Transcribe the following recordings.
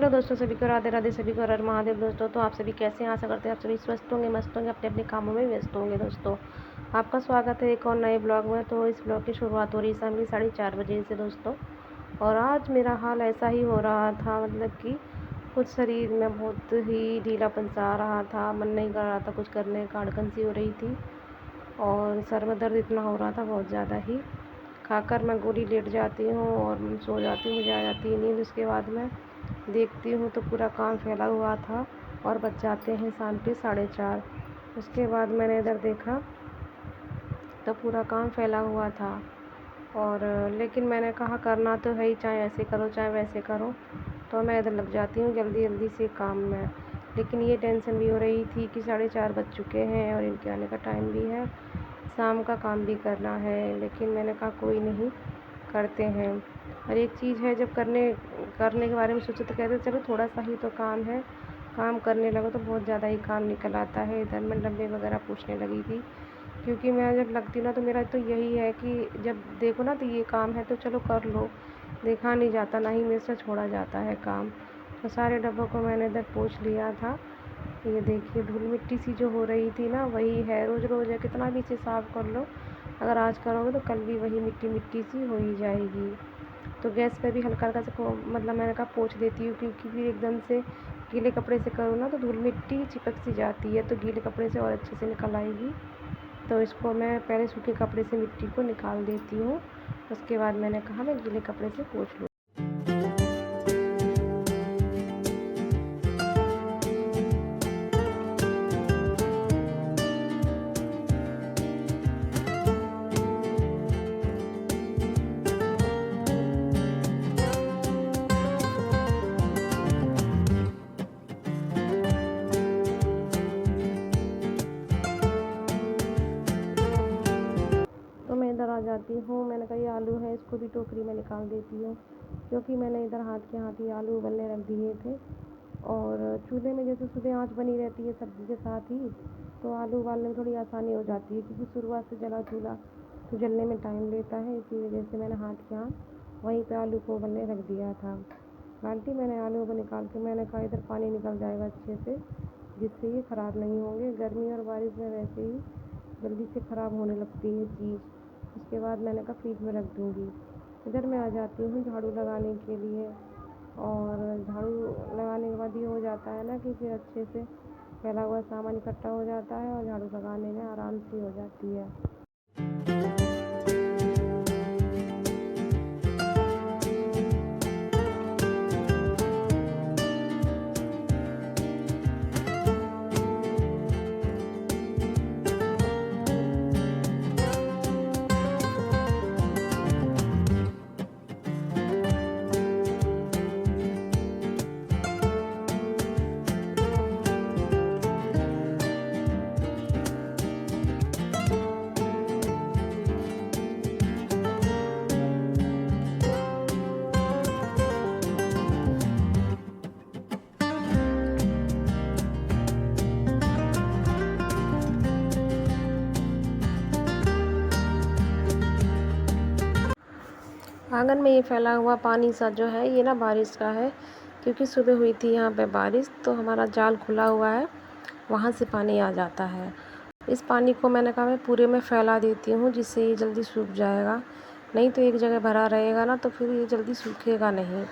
Hello दोस्तों, सभी को राधे राधे, सभी को हर हर महादेव। दोस्तों तो आप सभी कैसे हैं? आशा करते हैं आप सभी स्वस्थ होंगे, मस्त होंगे, अपने अपने कामों में व्यस्त होंगे। दोस्तों आपका स्वागत है एक और नए ब्लॉग में। तो इस ब्लॉग की शुरुआत हो रही है शाम की 4:30 बजे से दोस्तों। और आज मेरा हाल ऐसा ही हो रहा था, मतलब कि कुछ शरीर में बहुत ही ढीलापन सा आ रहा था, मन नहीं कर रहा था कुछ करने का, अड़कन सी हो रही थी और सर में दर्द इतना हो रहा था बहुत ज़्यादा ही। खाकर मैं गोली लेट जाती हूँ और सो जाती हूँ, मुझे आ जाती है नींद। उसके बाद मैं देखती हूँ तो पूरा काम फैला हुआ था और बज जाते हैं शाम के 4:30। उसके बाद मैंने इधर देखा तो पूरा काम फैला हुआ था और लेकिन मैंने कहा करना तो है ही, चाहे ऐसे करो चाहे वैसे करो। तो मैं इधर लग जाती हूँ जल्दी जल्दी से काम में। लेकिन ये टेंशन भी हो रही थी कि 4:30 बज चुके हैं और इनके आने का टाइम भी है, शाम का काम भी करना है। लेकिन मैंने कहा कोई नहीं, करते हैं। और एक चीज़ है, जब करने करने के बारे में सोचो तो कहते चलो थोड़ा सा ही तो काम है, काम करने लगो तो बहुत ज़्यादा ही काम निकल आता है। इधर मैं डब्बे वगैरह पूछने लगी थी, क्योंकि मैं जब लगती हूँ ना तो मेरा तो यही है कि जब देखो ना तो ये काम है तो चलो कर लो, देखा नहीं जाता, ना ही मेरे से छोड़ा जाता है काम। तो सारे डब्बों को मैंने इधर पोंछ लिया था। ये देखिए धूल मिट्टी सी जो हो रही थी ना, वही है, रोज़ रोज़ है, कितना भी इसे साफ़ कर लो, अगर आज करोगे तो कल भी वही मिट्टी मिट्टी सी हो ही जाएगी। तो गैस पे भी हल्का हल्का से मतलब मैंने कहा पोंछ देती हूँ, क्योंकि फिर एकदम से गीले कपड़े से करो ना तो धूल मिट्टी चिपक सी जाती है, तो गीले कपड़े से और अच्छे से निकल आएगी। तो इसको मैं पहले सूखे कपड़े से मिट्टी को निकाल देती हूँ, उसके बाद मैंने कहा मैं गीले कपड़े से पोंछ लूँ। तो मैं इधर आ जाती हूँ, मैंने कहा ये आलू है, इसको भी टोकरी में निकाल देती हूँ, क्योंकि मैंने इधर हाथ के हाथ ही आलू उबलने रख दिए थे। और चूल्हे में जैसे सुबह आंच बनी रहती है सब्ज़ी के साथ ही, तो आलू उबालने में थोड़ी आसानी हो जाती है, क्योंकि शुरुआत से जला चूल्हा तो जलने में टाइम लेता है। इसी वजह से मैंने हाथ के हाथ वहीं पे आलू को उबलने रख दिया था। बाल्टी मैंने आलू को निकाल के मैंने कहा इधर पानी निकल जाएगा अच्छे से, जिससे ये ख़राब नहीं होंगे। गर्मी और बारिश में वैसे ही जल्दी से ख़राब होने लगती है चीज़। उसके बाद मैंने कहा फ्रिज में रख दूँगी। इधर मैं आ जाती हूँ झाड़ू लगाने के लिए, और झाड़ू लगाने के बाद ये हो जाता है ना कि फिर अच्छे से फैला हुआ सामान इकट्ठा हो जाता है और झाड़ू लगाने में आराम से हो जाती है। आंगन में ये फैला हुआ पानी सा जो है ये ना बारिश का है, क्योंकि सुबह हुई थी यहाँ पे बारिश, तो हमारा जाल खुला हुआ है, वहाँ से पानी आ जाता है। इस पानी को मैंने कहा मैं पूरे में फैला देती हूँ, जिससे ये जल्दी सूख जाएगा। नहीं तो एक जगह भरा रहेगा ना तो फिर ये जल्दी सूखेगा नहीं।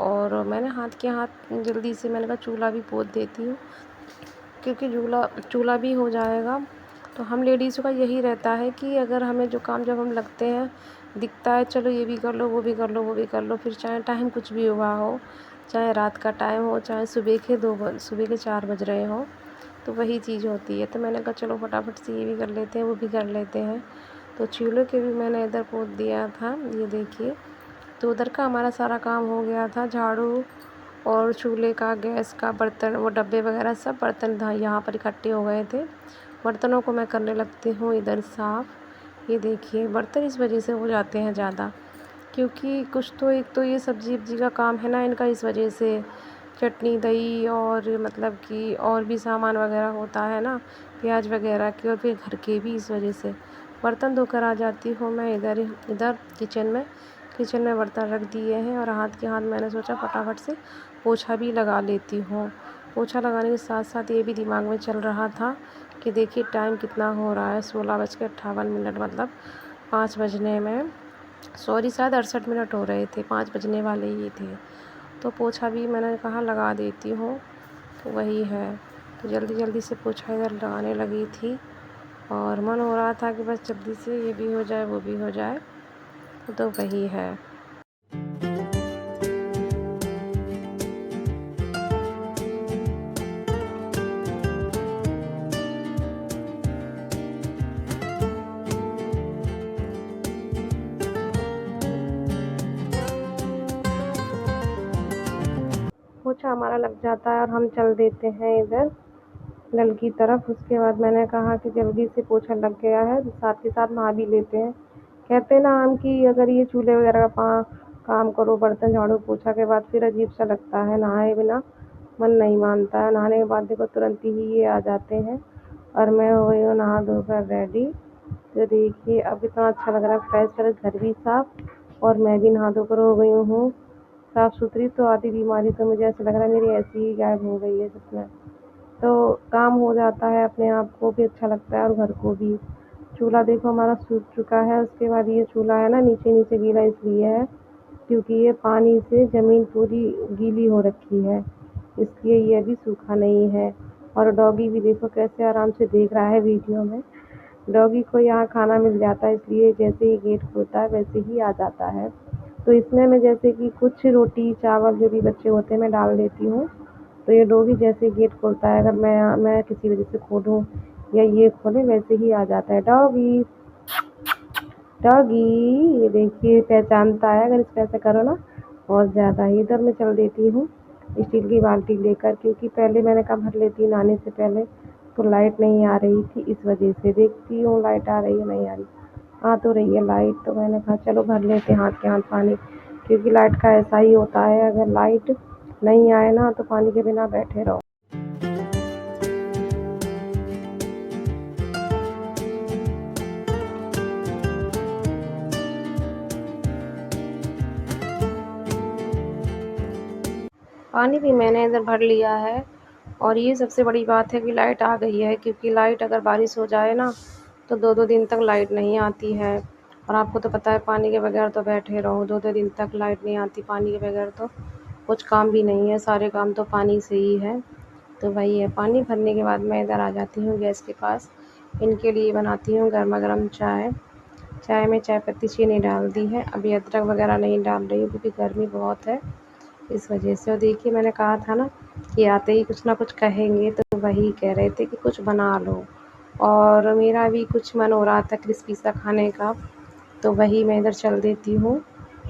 और मैंने हाथ के हाथ जल्दी से मैंने कहा चूल्हा भी पोंछ देती हूँ, क्योंकि चूल्हा चूल्हा भी हो जाएगा। तो हम लेडीज़ों का यही रहता है कि अगर हमें जो काम जब हम लगते हैं दिखता है, चलो ये भी कर लो वो भी कर लो वो भी कर लो, फिर चाहे टाइम कुछ भी हुआ हो, चाहे रात का टाइम हो, चाहे सुबह के 4 बज रहे हों, तो वही चीज़ होती है। तो मैंने कहा चलो फटाफट से ये भी कर लेते हैं वो भी कर लेते हैं। तो चूल्हे के भी मैंने इधर पोंछ दिया था, ये देखिए। तो उधर का हमारा सारा काम हो गया था, झाड़ू और चूल्हे का, गैस का, बर्तन, वो डब्बे वगैरह सब बर्तन यहाँ पर इकट्ठे हो गए थे। बर्तनों को मैं करने लगती हूँ इधर साफ़। ये देखिए बर्तन इस वजह से हो जाते हैं ज़्यादा, क्योंकि कुछ तो एक तो ये सब्जी वब्जी का काम है ना इनका, इस वजह से चटनी दही और मतलब कि और भी सामान वगैरह होता है ना, प्याज वगैरह की, और फिर घर के भी, इस वजह से बर्तन धोकर आ जाती हूँ मैं इधर इधर किचन में बर्तन रख दिए हैं और हाथ के हाथ मैंने सोचा फटाफट से पोछा भी लगा लेती हूँ। पोछा लगाने के साथ साथ ये भी दिमाग में चल रहा था कि देखिए टाइम कितना हो रहा है, 16:58, मतलब 5 बजने में, सॉरी शायद 68 हो रहे थे, 5 बजने वाले ही थे। तो पोछा भी मैंने कहा लगा देती हूँ, तो वही है। तो जल्दी जल्दी से पोछा इधर लगाने लगी थी और मन हो रहा था कि बस जल्दी से ये भी हो जाए वो भी हो जाए, तो वही है। पोछा हमारा लग जाता है और हम चल देते हैं इधर नल की तरफ। उसके बाद मैंने कहा कि जल्दी से पोछा लग गया है तो साथ के साथ नहा भी लेते हैं। कहते हैं ना हम कि अगर ये चूल्हे वगैरह का काम करो, बर्तन झाड़ू पोछा के बाद, फिर अजीब सा लगता है, नहाए बिना मन नहीं मानता है। नहाने के बाद देखो तुरंत ही ये आ जाते हैं और मैं हो गई हूँ नहा धोकर रेडी। तो देखिए अब कितना अच्छा लग रहा है, फ्रेश फ्रेश, घर भी साफ और मैं भी नहा धोकर हो गई हूँ साफ़ सुथरी। तो आधी बीमारी तो मुझे ऐसा लग रहा है मेरी ऐसी ही गायब हो गई है जिसमें। तो काम हो जाता है, अपने आप को भी अच्छा लगता है और घर को भी। चूल्हा देखो हमारा सूख चुका है। उसके बाद ये चूल्हा है ना नीचे नीचे गीला इसलिए है क्योंकि ये पानी से ज़मीन पूरी गीली हो रखी है, इसलिए ये अभी सूखा नहीं है। और डॉगी भी देखो कैसे आराम से देख रहा है वीडियो में। डॉगी को यहाँ खाना मिल जाता है इसलिए जैसे ही गेट खुलता है वैसे ही आ जाता है। तो इसमें मैं जैसे कि कुछ रोटी चावल जो भी बच्चे होते हैं मैं डाल देती हूँ। तो ये डॉगी जैसे गेट खोलता है, अगर मैं किसी वजह से खोलूँ या ये खोले वैसे ही आ जाता है। डॉगी डॉगी, ये देखिए पहचानता है अगर इसको ऐसा करो ना। बहुत ज़्यादा ही इधर मैं चल देती हूँ स्टील की बाल्टी लेकर, क्योंकि पहले मैंने कहा भर लेती नहाने से पहले, तो लाइट नहीं आ रही थी, इस वजह से देखती हूँ लाइट आ रही है नहीं आ रही। आ तो रही है लाइट, तो मैंने कहा चलो भर लेते हाथ के हाथ पानी, क्योंकि लाइट का ऐसा ही होता है, अगर लाइट नहीं आए ना तो पानी के बिना बैठे रहो। पानी भी मैंने इधर भर लिया है और ये सबसे बड़ी बात है कि लाइट आ गई है, क्योंकि लाइट अगर बारिश हो जाए ना तो 2-2 दिन तक लाइट नहीं आती है। और आपको तो पता है पानी के बगैर तो बैठे रहो, 2-2 दिन तक लाइट नहीं आती पानी के बगैर, तो कुछ काम भी नहीं है, सारे काम तो पानी से ही है। तो वही है, पानी भरने के बाद मैं इधर आ जाती हूँ गैस के पास। इनके लिए बनाती हूँ गर्मा गर्म चाय। चाय में चाय पत्ती चीनी डाल दी है, अभी अदरक वगैरह नहीं डाल रही हूँ क्योंकि गर्मी बहुत है इस वजह से। और देखिए मैंने कहा था ना कि आते ही कुछ ना कुछ कहेंगे, तो वही कह रहे थे कि कुछ बना लो, और मेरा भी कुछ मन हो रहा था क्रिस्पी सा खाने का, तो वही मैं इधर चल देती हूँ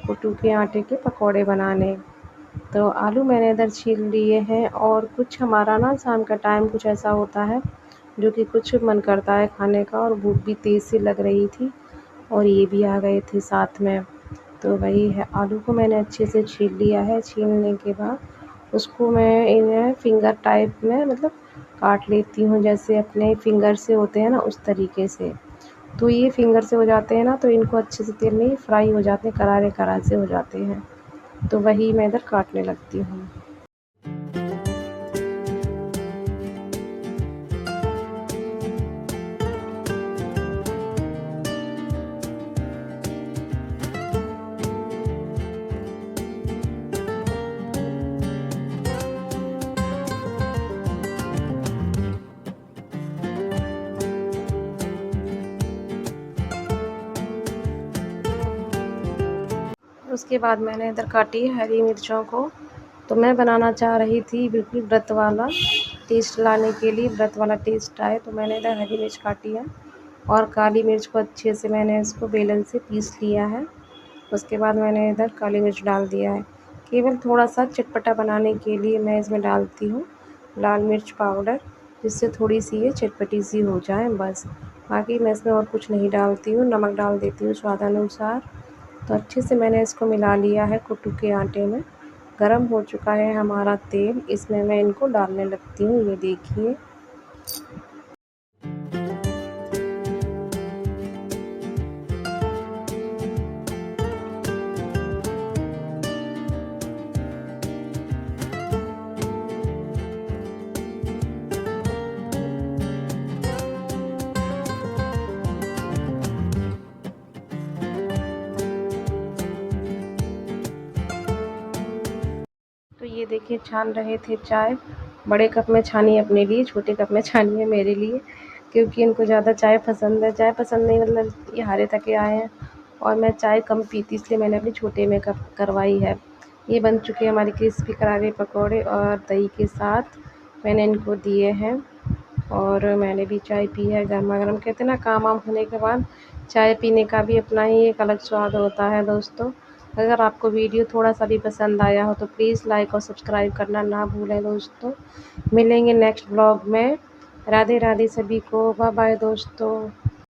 कुट्टू के आटे के पकौड़े बनाने। तो आलू मैंने इधर छील लिए हैं, और कुछ हमारा ना शाम का टाइम कुछ ऐसा होता है जो कि कुछ मन करता है खाने का, और भूख भी तेज़ सी लग रही थी और ये भी आ गए थे साथ में। तो वही है, आलू को मैंने अच्छे से छील लिया है। छीलने के बाद उसको मैं इन्हें फिंगर टाइप में मतलब काट लेती हूँ, जैसे अपने फिंगर से होते हैं ना उस तरीके से। तो ये फिंगर से हो जाते हैं ना तो इनको अच्छे से तेल में ही फ्राई हो जाते हैं, करारे करारे से हो जाते हैं। तो वही मैं इधर काटने लगती हूँ। उसके बाद मैंने इधर काटी हरी मिर्चों को। तो मैं बनाना चाह रही थी बिल्कुल व्रत वाला टेस्ट लाने के लिए, व्रत वाला टेस्ट आए, तो मैंने इधर हरी मिर्च काटी है और काली मिर्च को अच्छे से मैंने इसको बेलन से पीस लिया है। उसके बाद मैंने इधर काली मिर्च डाल दिया है। केवल थोड़ा सा चटपटा बनाने के लिए मैं इसमें डालती हूँ लाल मिर्च पाउडर, जिससे थोड़ी सी ये चटपटी सी हो जाए बस। बाकी मैं इसमें और कुछ नहीं डालती हूँ। नमक डाल देती हूँ स्वादानुसार। तो अच्छे से मैंने इसको मिला लिया है कुट्टू के आटे में। गरम हो चुका है हमारा तेल, इसमें मैं इनको डालने लगती हूँ, ये देखिए। ये देखिए छान रहे थे चाय। बड़े कप में छानी है अपने लिए, छोटे कप में छानी है मेरे लिए, क्योंकि इनको ज़्यादा चाय पसंद है। चाय पसंद नहीं मतलब ये हारे थके आए हैं और मैं चाय कम पीती, इसलिए मैंने अपनी छोटे में कप करवाई है। ये बन चुके हैं हमारे क्रिस्पी करारे पकौड़े और दही के साथ मैंने इनको दिए हैं और मैंने भी चाय पी है गरमा-गरम। कहते हैं ना काम वाम होने के बाद चाय पीने का भी अपना ही एक अलग स्वाद होता है दोस्तों। अगर आपको वीडियो थोड़ा-सा भी पसंद आया हो तो प्लीज़ लाइक और सब्सक्राइब करना ना भूलें दोस्तों। मिलेंगे नेक्स्ट व्लॉग में। राधे राधे सभी को। बाय बाय दोस्तों।